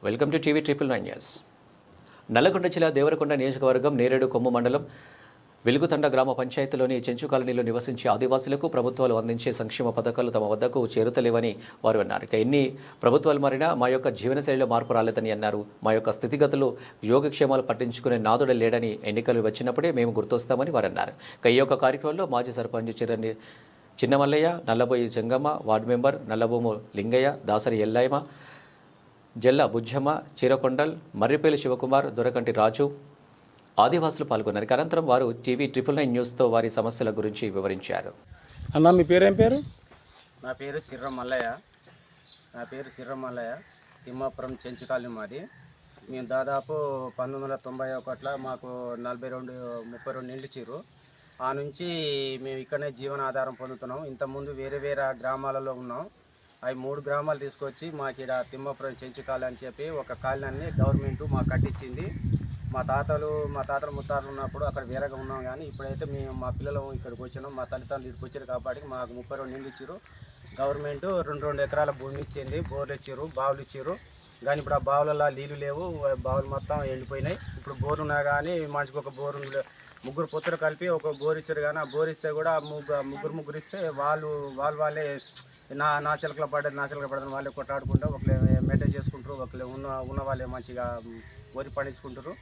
Welcome to TV triple nine news. Nalgonda జిల్లా దేవరకొండ నియోజకవర్గం నేరేడు కొమ్ము మండలం వెలుగుతండ గ్రామ పంచాయతీలోని చెంచు కాలనీలో నివసించే ఆదివాసులకు ప్రభుత్వాలు అందించే సంక్షేమ పథకాలు తమ వద్దకు చేరుతలేవని వారు అన్నారు. ఇక ఎన్ని ప్రభుత్వాలు మారినా మా యొక్క జీవనశైలిలో మార్పు రాలేదని అన్నారు. మా యొక్క స్థితిగతులు యోగక్షేమాలు పట్టించుకునే నాదుడే లేడని ఎన్నికలు వచ్చినప్పుడే మేము గుర్తొస్తామని వారు అన్నారు. ఇక ఈ యొక్క కార్యక్రమంలో మాజీ సర్పంచ్ చిన్నమల్లయ్య, నల్లబోయి జంగమ్మ, వార్డు మెంబర్ నల్లభూము లింగయ్య, దాసరి ఎల్లయ్య, జల్ల బుజ్జమ్మ, చీరకొండల్, మర్రిపల్లి శివకుమార్, దొరకంటి రాజు ఆదివాసులు పాల్గొన్నారు. అనంతరం వారు టీవీ ట్రిపుల్9 న్యూస్తో వారి సమస్యల గురించి వివరించారు. అన్న మీ పేరేం పేరు? నా పేరు సిర్రమల్లయ్య. తిమ్మాపురం చెంచు కాలనీ మాది. మేము దాదాపు 1991లో మాకు 32 ఇండ్లు ఇచ్చిర్రు. ఆ నుంచి మేము ఇక్కడనే జీవనాధారం పొందుతున్నాం. ఇంతకుముందు వేరే గ్రామాలలో ఉన్నాం. అవి 3 గ్రామాలు తీసుకొచ్చి మాకు ఇక్కడ తిమ్మాపురం చెంచు కాలనీ అని చెప్పి ఒక కాలనీ గవర్నమెంట్ మాకు కట్టించింది. మా తాతలు ముత్తాతలు ఉన్నప్పుడు అక్కడ వేరేగా ఉన్నాం. కానీ ఇప్పుడైతే మేము మా పిల్లలు ఇక్కడికి వచ్చినాం. మా తల్లిదండ్రులు ఇక్కడికి వచ్చారు కాబట్టి మాకు 32 ఇండ్లు ఇచ్చారు. గవర్నమెంట్ 2 ఎకరాల భూమి ఇచ్చింది. బోర్లు ఇచ్చారు, బావులు ఇచ్చారు. కానీ ఇప్పుడు ఆ బావులలో నీళ్ళు లేవు. బావులు మొత్తం ఎండిపోయినాయి. ఇప్పుడు బోర్లు ఉన్నా కానీ మనిషికి ఒక బోరు, 3 పొత్తులు కలిపి ఒక బోర్ ఇచ్చారు. కానీ ఆ బోర్ ఇస్తే కూడా ముగ్గురు ఇస్తే వాళ్ళే నా చిలకలు పడ్డది వాళ్ళే కొట్టాడుకుంటూ ఒకళ్ళు మెయింటైన్ చేసుకుంటారు. ఒకళ్ళు ఉన్న వాళ్ళే మంచిగా వరి పండించుకుంటారు.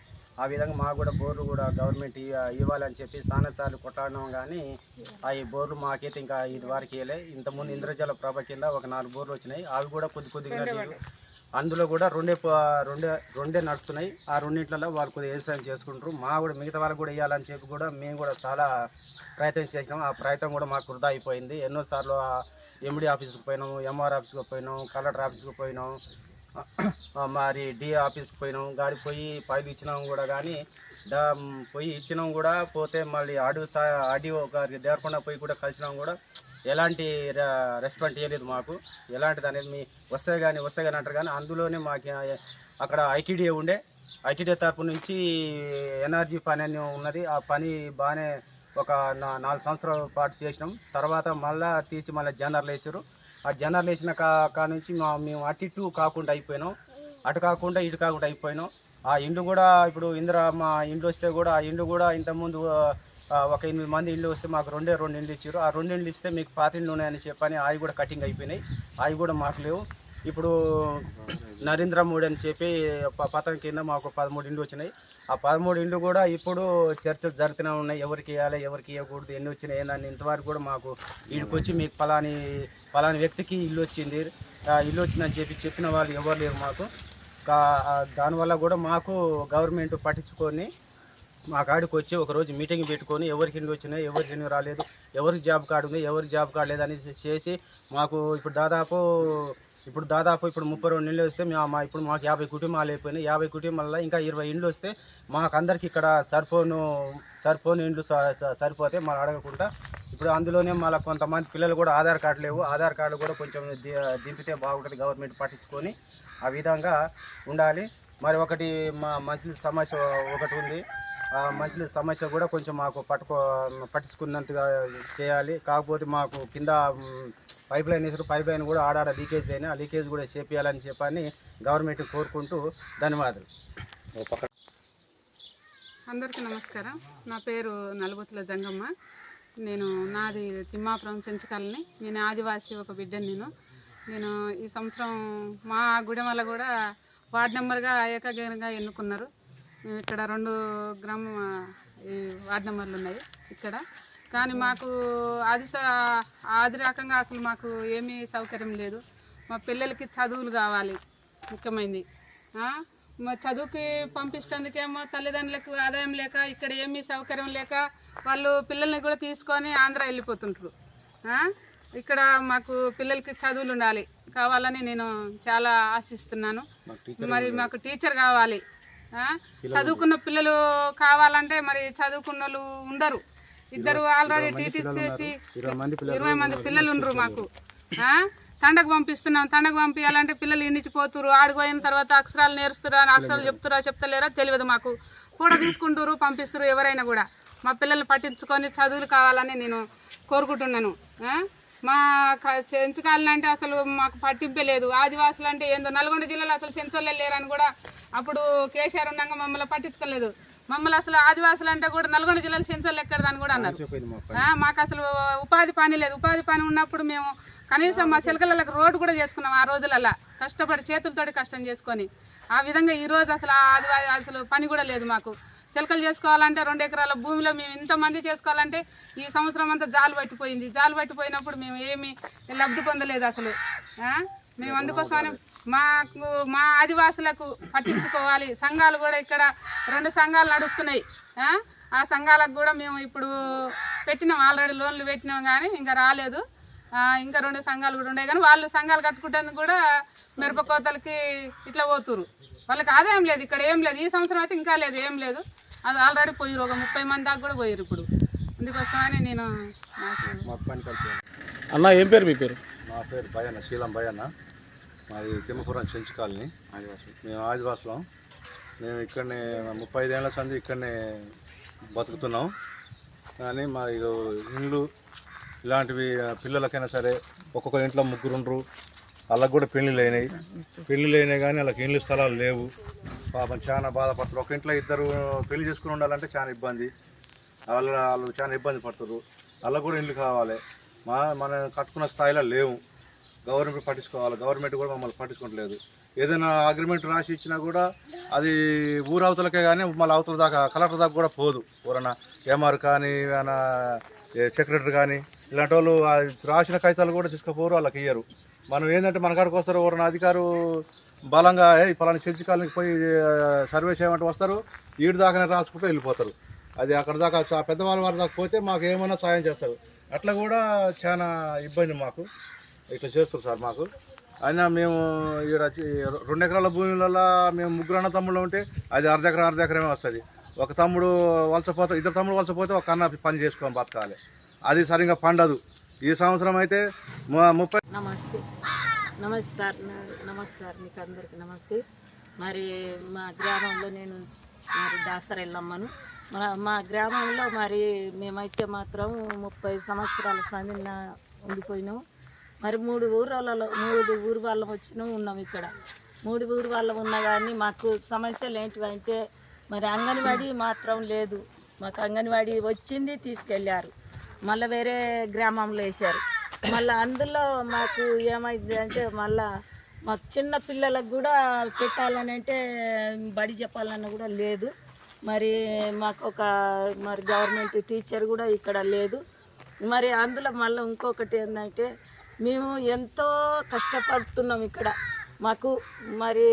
ఆ విధంగా మాకు కూడా బోర్లు కూడా గవర్నమెంట్ ఇవ్వాలని చెప్పి చాలాసార్లు కొట్టాడినాం. కానీ ఆ ఈ బోర్లు మాకైతే ఇంకా ఇది వారికి ఇవ్వలే. ఇంతకుముందు ఇంద్రజల ప్రభ కింద ఒక 4 బోర్లు వచ్చినాయి. అవి కూడా కొద్దిగా నీరు, అందులో కూడా రెండే నడుస్తున్నాయి. ఆ రెండింటిలో వాళ్ళు కొద్దిగా వ్యవసాయం చేసుకుంటారు. మా కూడా మిగతా వాళ్ళకి కూడా ఇవ్వాలని చెప్పి కూడా మేము కూడా చాలా ప్రయత్నం చేసినాం. ఆ ప్రయత్నం కూడా మాకు వృధా అయిపోయింది. ఎన్నోసార్లు ఎండి ఆఫీస్కి పోయినాం, ఎంఆర్ ఆఫీస్కి పోయినాం, కలెక్టర్ ఆఫీస్కి పోయినాం, మరి డిఏ ఆఫీస్కి పోయినాం. గాడికి పోయి ఫైల్ ఇచ్చినాం కూడా. కానీ పోయి ఇచ్చినాం కూడా పోతే మళ్ళీ ఆడియో గారికి దేవరకొండ పోయి కూడా కలిసినాం కూడా ఎలాంటి రెస్పాండ్ చేయలేదు మాకు. ఎలాంటిది అనేది మీ వస్తే కానీ అంటారు. కానీ అందులోనే మాకు అక్కడ ఐటీడీఏ ఉండే, ఐటీడీఏ తరపు నుంచి ఎన్ఆర్జీ పని అని ఉన్నది. ఆ పని బాగానే ఒక 4 సంవత్సరాల పాటు చేసినాం. తర్వాత మళ్ళీ తీసి జనరల్ వేసారు. ఆ జనరల్ వేసిన నుంచి మేము అటు ఇటు కాకుండా అయిపోయినాం. అటు కాకుండా ఇటు కాకుండా అయిపోయినాం. ఆ ఇండ్లు కూడా ఇప్పుడు మా ఇండ్లు వస్తే కూడా ఆ ఇండ్లు కూడా ఇంతకుముందు ఒక 8 మంది ఇండ్లు వస్తే మాకు 2 ఇండ్లు ఇచ్చారు. ఆ 2 ఇండ్లు ఇస్తే మీకు 10 ఇండ్లు ఉన్నాయని చెప్పని అవి కూడా కటింగ్ అయిపోయినాయి. అవి కూడా మాకు లేవు. ఇప్పుడు నరేంద్ర మోడీ అని చెప్పి పథకం కింద మాకు 13 ఇండ్లు వచ్చినాయి. ఆ 13 ఇండ్లు కూడా ఇప్పుడు చర్చలు జరుగుతూనే ఉన్నాయి. ఎవరికి ఇవ్వాలి, ఎవరికి ఇవ్వకూడదు, ఎన్ని వచ్చినాయి ఏందని. ఇంతవరకు కూడా మాకు వీడికి వచ్చి మీకు ఫలాని వ్యక్తికి ఇల్లు వచ్చింది, ఇల్లు వచ్చిందని చెప్పిన వాళ్ళు ఎవరు లేరు మాకు. దానివల్ల కూడా మాకు గవర్నమెంట్ పట్టించుకొని మా కాడికి వచ్చి ఒకరోజు మీటింగ్ పెట్టుకొని ఎవరికి ఇండ్లు వచ్చినాయి, ఎవరికి ఇండ్లు రాలేదు, ఎవరికి జాబ్ కార్డు ఉంది, ఎవరికి జాబ్ కార్డు లేదని చేసి మాకు ఇప్పుడు దాదాపు 32 ఇండ్లు వస్తే ఇప్పుడు మాకు 50 కుటుంబాలు అయిపోయినాయి. 50 కుటుంబాలలో ఇంకా 20 ఇండ్లు వస్తే మాకు అందరికి ఇక్కడ సరిపోని ఇండ్లు సరిపోతే మనం అడగకుండా. ఇప్పుడు అందులోనే మళ్ళీ కొంతమంది పిల్లలు కూడా ఆధార్ కార్డు లేవు. ఆధార్ కార్డు కూడా కొంచెం దింపితే బాగుంటుంది. గవర్నమెంట్ పట్టించుకొని ఆ విధంగా ఉండాలి. మరి ఒకటి మా మనుషుల సమస్య ఒకటి ఉంది. ఆ మనుషుల సమస్య కూడా కొంచెం మాకు పట్టించుకున్నంతగా చేయాలి. కాకపోతే మాకు కింద పైప్ లైన్ వేసారు. పైప్ లైన్ కూడా ఆడాడ లీకేజ్ అయినా, ఆ లీకేజ్ కూడా చేపియాలని చెప్పని గవర్నమెంట్ కోరుకుంటూ ధన్యవాదాలు. అందరికీ నమస్కారం. నా పేరు నల్లబోతుల జంగమ్మ. నాది తిమ్మాపురం చెంచు కాలనీ. నేను ఆదివాసి ఒక బిడ్డని. నేను ఈ సంవత్సరం మా గుడెమల కూడా వార్డు నెంబర్గా ఏకగ్రీవంగా ఎన్నుకున్నారు. ఇక్కడ 2 ఈ వార్డు నెంబర్లు ఉన్నాయి ఇక్కడ. కానీ మాకు ఆది రకంగా అసలు మాకు ఏమీ సౌకర్యం లేదు. మా పిల్లలకి చదువులు కావాలి, ముఖ్యమైనది. చదువుకి పంపించడానికేమో తల్లిదండ్రులకు ఆదాయం లేక, ఇక్కడ ఏమీ సౌకర్యం లేక వాళ్ళు పిల్లల్ని కూడా తీసుకొని ఆంధ్ర వెళ్ళిపోతుంటారు. ఇక్కడ మాకు పిల్లలకి చదువులు కావాలని నేను చాలా ఆశిస్తున్నాను. మరి మాకు టీచర్ కావాలి. చదువుకున్న పిల్లలు కావాలంటే మరి చదువుకున్న వాళ్ళు ఉండరు. 2 ఆల్రెడీ టీటీసీ చేసి 20 మంది పిల్లలు ఉండరు మాకు. తండకు పంపిస్తున్నాం. తండకు పంపించాలంటే పిల్లలు ఇంటికి పోతురు. ఆడిపోయిన తర్వాత అక్షరాలు నేర్స్తురా, అక్షరాలు చెప్తలేరా తెలియదు. మాకు కూడా తీసుకుంటారు, పంపిస్తారు. ఎవరైనా కూడా మా పిల్లలు పట్టించుకొని చదువులు కావాలని నేను కోరుకుంటున్నాను. మా సెంచుకాలని అంటే అసలు మాకు పట్టింపే లేదు. ఆదివాసులు అంటే ఏందో నల్గొండ జిల్లాలో అసలు సెంచోళ్ళే లేరని కూడా అప్పుడు కేసీఆర్ ఉన్నాక మమ్మల్ని పట్టించుకోలేదు. మమ్మల్ని అసలు ఆదివాసులు అంటే కూడా నల్గొండ జిల్లాలో సెంచోళ్ళు ఎక్కడదని కూడా అన్నారు. మాకు అసలు ఉపాధి పని లేదు. ఉపాధి పని ఉన్నప్పుడు మేము కనీసం మా చిలకలకు రోడ్డు కూడా చేసుకున్నాం ఆ రోజులల్లా కష్టపడి చేతులతోటి కష్టం చేసుకొని. ఆ విధంగా ఈరోజు అసలు అసలు పని కూడా లేదు మాకు. చిలకలు చేసుకోవాలంటే 2 ఎకరాల భూమిలో మేము ఇంతమంది చేసుకోవాలంటే ఈ సంవత్సరం అంతా జాలు పట్టిపోయింది. జాలు పట్టిపోయినప్పుడు మేము ఏమీ లబ్ధి పొందలేదు అసలు. మేము అందుకోసమని మా ఆదివాసులకు పట్టించుకోవాలి. సంఘాలు కూడా ఇక్కడ 2 సంఘాలు నడుస్తున్నాయి. ఆ సంఘాలకు కూడా మేము ఇప్పుడు పెట్టినాం, ఆల్రెడీ లోన్లు పెట్టినాం కానీ ఇంకా రాలేదు. ఇంకా 2 సంఘాలు కూడా ఉన్నాయి కానీ వాళ్ళు సంఘాలు కట్టుకుంటేందుకు కూడా మిరపకోతలకి ఇట్లా పోతురు. వాళ్ళకి ఆదాయం లేదు, ఇక్కడ ఏం లేదు. ఈ సంవత్సరం అయితే ఇంకా లేదు, ఏం లేదు. అది ఆల్రెడీ పోయిరు, ఒక 30 మంది దాకా కూడా పోయారు ఇప్పుడు. అందుకోసమని నేను అన్న ఏం పేరు మీ పేరు? నా పేరు భయన్న, శీలం భయన్న. మాది తిమ్మపురం చెంచు కాలనీ, మేము ఆదివాసులం. మేము ఇక్కడనే 35 ఏళ్ల సంది ఇక్కడనే బతుకుతున్నాం. కానీ మా ఇండ్లు ఇలాంటివి పిల్లలకైనా సరే ఒక్కొక్క ఇంట్లో 3 ఉండరు. వాళ్ళకు కూడా పెళ్ళిళ్ళు అయినాయి కానీ వాళ్ళకి ఇండ్లు స్థలాలు లేవు. పాపం చాలా బాధపడతారు. ఒక ఇంట్లో 2 పెళ్లి చేసుకుని ఉండాలంటే చాలా ఇబ్బంది. వాళ్ళు చాలా ఇబ్బంది పడుతారు. వాళ్ళకు కూడా ఇండ్లు కావాలి. మనం కట్టుకున్న స్థాయిలో లేవు. గవర్నమెంట్ పట్టించుకోవాలి. గవర్నమెంట్ కూడా మమ్మల్ని పట్టించుకోవట్లేదు. ఏదైనా అగ్రిమెంట్ రాసి ఇచ్చినా కూడా అది ఊరవతలకే కానీ మళ్ళీ అవతల దాకా కలెక్టర్ దాకా కూడా పోదు. ఎవరైనా ఎంఆర్ కానీ ఏమైనా సెక్రటరీ కానీ ఇలాంటి వాళ్ళు రాసిన కాగితాలు కూడా తీసుకుపోరు, వాళ్ళకి ఇయ్యరు. మనం ఏంటంటే మన కాడికి వస్తారు ఎవరైనా అధికారు బలంగా పలానా చర్చి కాలనీకి పోయి సర్వే చేయమంటే వస్తారు, ఈడు దాకానే రాసుకుంటూ వెళ్ళిపోతారు. అది అక్కడ దాకా పెద్దవాళ్ళ వారి దాకా పోతే మాకు ఏమైనా సాయం చేస్తారు. అట్లా కూడా చాలా ఇబ్బంది మాకు ఇట్లా చేస్తారు సార్ మాకు. అయినా మేము ఇక్కడ 2 ఎకరాల భూములలో మేము 3 అన్న తమ్ముళ్ళు ఉంటే అది అర్ధ ఎకరమే వస్తుంది. ఒక తమ్ముడు వలసపోతే 2 తమ్ముడు వలసపోతే ఒక అన్న పని చేసుకొని బతకాలి. అది సరిగ్గా పండదు. ఈ సంవత్సరం అయితే 30. నమస్కారం మీకు అందరికి నమస్తే. మరి మా గ్రామంలో నేను దాసరెల్లమ్మను. మా గ్రామంలో మరి మేమైతే మాత్రం 30 సంవత్సరాల సందిన ఉండిపోయినాం. మరి 3 ఊరు వాళ్ళం వచ్చినాం ఉన్నాం ఇక్కడ. 3 ఊరు వాళ్ళం ఉన్నా కానీ మాకు సమస్యలు ఏంటివంటే మరి అంగన్వాడీ మాత్రం లేదు. మాకు అంగన్వాడీ వచ్చింది, తీసుకెళ్ళారు, మళ్ళీ వేరే గ్రామంలో వేశారు. మళ్ళీ అందులో మాకు ఏమైంది అంటే మళ్ళీ మాకు చిన్న పిల్లలకు కూడా పెట్టాలని అంటే బడి చెప్పాలన్నా కూడా లేదు. మరి మాకు మరి గవర్నమెంట్ టీచర్ కూడా ఇక్కడ లేదు. మరి అందులో మళ్ళీ ఇంకొకటి ఏంటంటే మేము ఎంతో కష్టపడుతున్నాం ఇక్కడ. మాకు మరి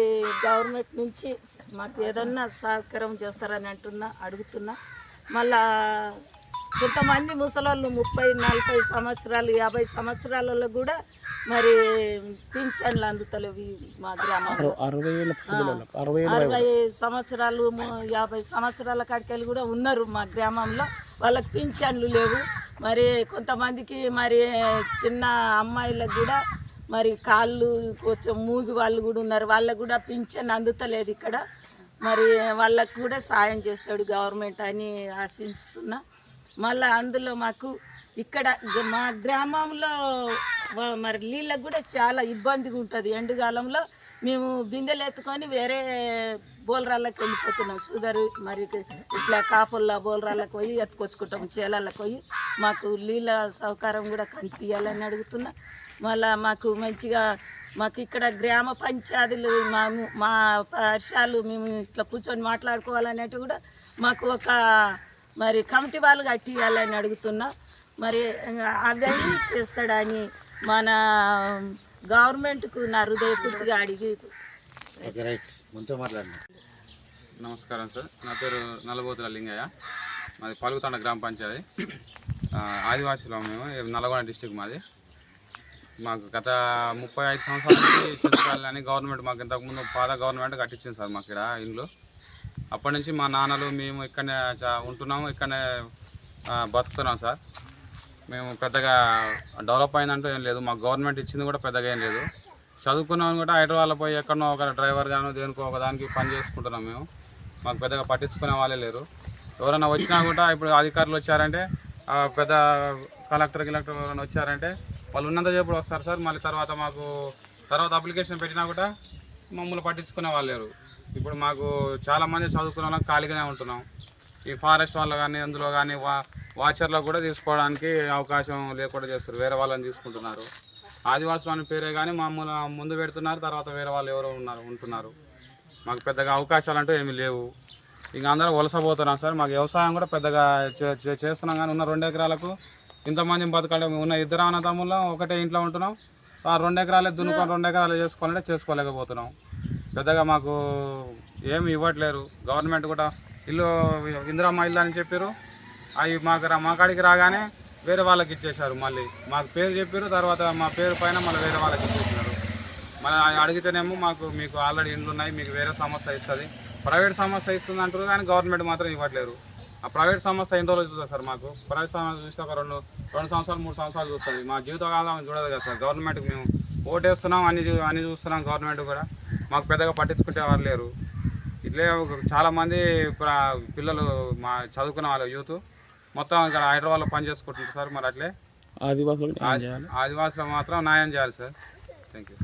గవర్నమెంట్ నుంచి మాకు ఏదన్నా సహకారం చేస్తారని అడుగుతున్నా. మళ్ళా కొంతమంది ముసలోళ్ళు 30-40 సంవత్సరాలు 50 సంవత్సరాలలో కూడా మరి పింఛన్లు అందుతలేవు. మా గ్రామంలో 60 సంవత్సరాలు 50 సంవత్సరాల కాడికెళ్ళి కూడా ఉన్నారు మా గ్రామంలో. వాళ్ళకి పింఛన్లు లేవు. మరి కొంతమందికి మరి చిన్న అమ్మాయిలకు కూడా మరి కాళ్ళు కొంచెం మూగి వాళ్ళు కూడా ఉన్నారు. వాళ్ళకు కూడా పింఛన్ అందుతలేదు ఇక్కడ. మరి వాళ్ళకు కూడా సాయం చేస్తాడు గవర్నమెంట్ అని ఆశిస్తున్నా. మళ్ళీ అందులో మాకు ఇక్కడ మా గ్రామంలో మరి నీళ్ళకు కూడా చాలా ఇబ్బందిగా ఉంటుంది. ఎండుకాలంలో మేము బిందెలు ఎత్తుకొని వేరే బోలరాళ్ళకి వెళ్ళిపోతున్నాం. సుగరు మరి ఇట్లా కాపుల్లో బోలరాళ్ళకి పోయి ఎత్తుకొచ్చుకుంటాం, చేలలకు పోయి. మాకు నీళ్ళ సౌకర్యం కూడా కనిపించాలని అడుగుతున్నా. మళ్ళీ మాకు మంచిగా మాకు ఇక్కడ గ్రామ పంచాయతీలు మా వర్షాలు మేము ఇట్లా కూర్చొని మాట్లాడుకోవాలనేది కూడా మాకు ఒక మరి కమిటీ వాళ్ళు కట్టియాలని అడుగుతున్నా. మరి అవన్నీ చేస్తాడని మన గవర్నమెంట్కు నా హృదయపూర్తిగా అడిగి. నమస్కారం సార్, నా పేరు నల్లబోతుల లింగయ్య. మాది పలుకుతండ గ్రామ పంచాయతీ. ఆదివాసీలో మేము నల్గొండ డిస్టిక్ మాది. మాకు గత 35 సంవత్సరాల నుంచి చింతకాలని గవర్నమెంట్ మాకు ఇంతకుముందు పాత గవర్నమెంట్ కట్టించింది సార్ మాకు ఇక్కడ ఇండ్లు. అప్పటి నుంచి మా నాన్నలు మేము ఇక్కడనే ఉంటున్నాము, ఇక్కడనే బతుకుతున్నాం సార్. మేము పెద్దగా డెవలప్ అయిందంటూ ఏం లేదు. మాకు గవర్నమెంట్ ఇచ్చింది కూడా పెద్దగా ఏం లేదు. చదువుకున్నాం కూడా హైదరాబాద్లో పోయి ఎక్కడనో ఒక డ్రైవర్ గానో దేనికో ఒకదానికి పని చేసుకుంటున్నాం మేము. మాకు పెద్దగా పట్టించుకునే వాళ్ళే లేరు. ఎవరైనా వచ్చినా కూడా ఇప్పుడు అధికారులు వచ్చారంటే పెద్ద కలెక్టర్ ఎవరైనా వచ్చారంటే వాళ్ళు ఉన్నంత చేపుడు వస్తారు సార్. మళ్ళీ తర్వాత అప్లికేషన్ పెట్టినా కూడా మమ్మల్ని పట్టించుకునే వాళ్ళు లేరు. ఇప్పుడు మాకు చాలామంది చదువుకునే వాళ్ళం ఖాళీగానే ఉంటున్నాం. ఈ ఫారెస్ట్ వాళ్ళు కానీ అందులో కానీ వాచర్లో కూడా తీసుకోవడానికి అవకాశం లేకుండా చేస్తారు, వేరే వాళ్ళని తీసుకుంటున్నారు. ఆదివాసులు అనే పేరే కానీ మమ్మల్ని ముందు పెడుతున్నారు, తర్వాత వేరే వాళ్ళు ఎవరో ఉంటున్నారు. మాకు పెద్దగా అవకాశాలు అంటూ ఏమీ లేవు. ఇంకా అందరూ వలసపోతున్నాం సార్. మాకు వ్యవసాయం కూడా పెద్దగా చేస్తున్నాం కానీ ఉన్న 2 ఎకరాలకు ఇంతమంది బతకాలి. ఉన్న 2 అన్నదమ్ముల్లో ఒకటే ఇంట్లో ఉంటున్నాం. ఆ 2 ఎకరాలే దున్నుకొని 2 ఎకరాలు చేసుకోవాలంటే చేసుకోలేకపోతున్నాం. పెద్దగా మాకు ఏమి ఇవ్వట్లేరు. గవర్నమెంట్ కూడా ఇల్లు ఇందిరమ్మ ఇల్లు అని చెప్పారు. అవి మా కాడికి రాగానే వేరే వాళ్ళకి ఇచ్చేశారు. మళ్ళీ మాకు పేరు చెప్పారు, తర్వాత మా పేరు పైన మళ్ళీ వేరే వాళ్ళకి ఇచ్చేసినారు. మళ్ళీ అడిగితేనేమో మీకు ఆల్రెడీ ఇండ్లు ఉన్నాయి, మీకు వేరే సంస్థ ఇస్తుంది, ప్రైవేట్ సంస్థ ఇస్తుంది అంటారు కానీ గవర్నమెంట్ మాత్రం ఇవ్వట్లేరు. ఆ ప్రైవేట్ సంస్థ ఎన్ని రోజులు చూస్తుంది సార్? మాకు ప్రైవేట్ సంస్థ చూస్తే ఒక 2 సంవత్సరాలు 3 సంవత్సరాలు చూస్తుంది. మా జీవితకాలం చూడదు కదా సార్. గవర్నమెంట్కి మేము ఓటేస్తున్నాం, అన్ని చూస్తున్నాం. గవర్నమెంట్ కూడా మాకు పెద్దగా పట్టించుకుంటే వారు లేరు. ఇట్లే చాలామంది పిల్లలు మా చదువుకున్న వాళ్ళ యూత్ మొత్తం ఇక్కడ హైదరాబాద్లో పని చేసుకుంటున్నారు సార్. మరి అట్లే ఆదివాసులకు మాత్రం న్యాయం చేయాలి సార్. Thank you.